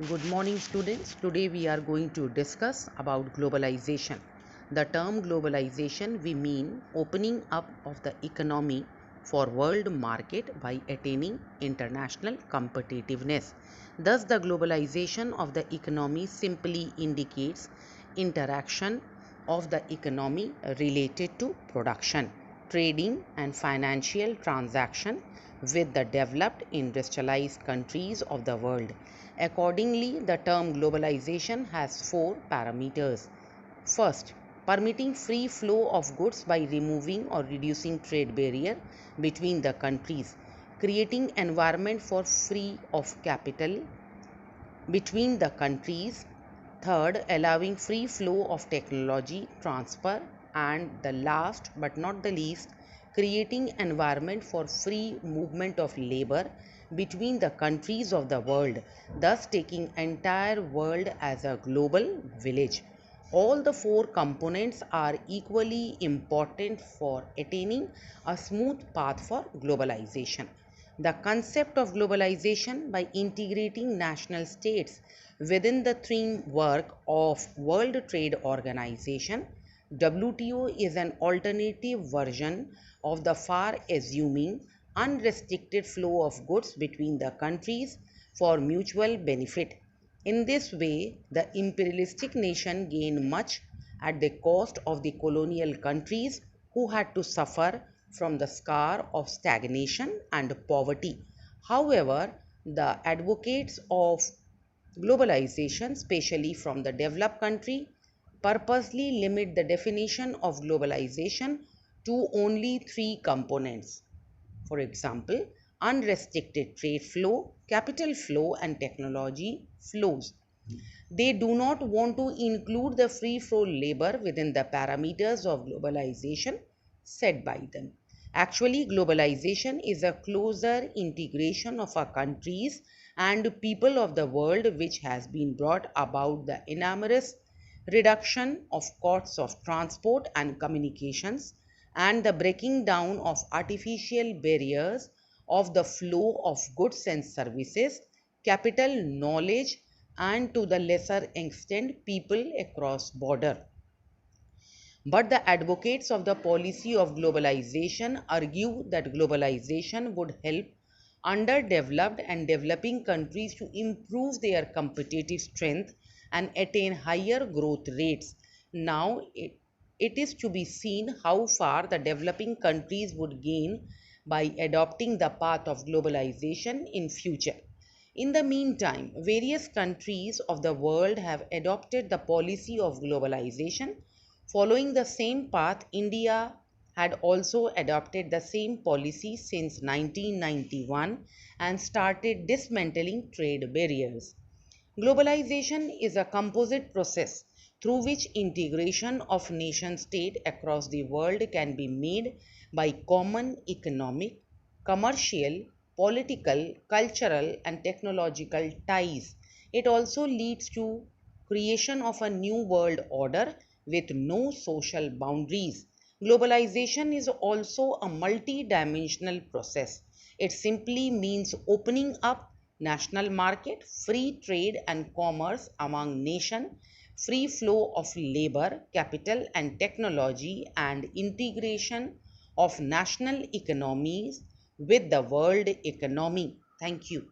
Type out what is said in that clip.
Good morning students. Today we are going to discuss about globalization. The term globalization we mean opening up of the economy for world market by attaining international competitiveness. Thus the globalization of the economy simply indicates interaction of the economy related to production, trading and financial transaction with the developed industrialized countries of the world. Accordingly, the term globalization has four parameters. First, permitting free flow of goods by removing or reducing trade barrier between the countries, creating environment for free of capital between the countries. Third, allowing free flow of technology transfer. And the last but not the least, creating environment for free movement of labor between the countries of the world, thus taking entire world as a global village. All the four components are equally important for attaining a smooth path for globalization. The concept of globalization by integrating national states within the framework of World Trade Organization WTO is an alternative version of the far assuming unrestricted flow of goods between the countries for mutual benefit. In this way, the imperialistic nation gained much at the cost of the colonial countries who had to suffer from the scar of stagnation and poverty. However, the advocates of globalization, especially from the developed country, purposely limit the definition of globalization to only three components. For example, unrestricted trade flow, capital flow, and technology flows. They do not want to include the free flow labor within the parameters of globalization set by them. Actually, globalization is a closer integration of our countries and people of the world which has been brought about the enormous reduction of costs of transport and communications and the breaking down of artificial barriers of the flow of goods and services, capital, knowledge, and to the lesser extent people across border. But the advocates of the policy of globalization argue that globalization would help underdeveloped and developing countries to improve their competitive strength and attain higher growth rates. Now, it is to be seen how far the developing countries would gain by adopting the path of globalization in future. In the meantime, various countries of the world have adopted the policy of globalization. Following the same path, India had also adopted the same policy since 1991 and started dismantling trade barriers. Globalization is a composite process through which integration of nation state across the world can be made by common economic, commercial, political, cultural and technological ties. It also leads to creation of a new world order with no social boundaries. Globalization is also a multi-dimensional process. It simply means opening up national market, free trade and commerce among nations, free flow of labor, capital and technology, and integration of national economies with the world economy. Thank you.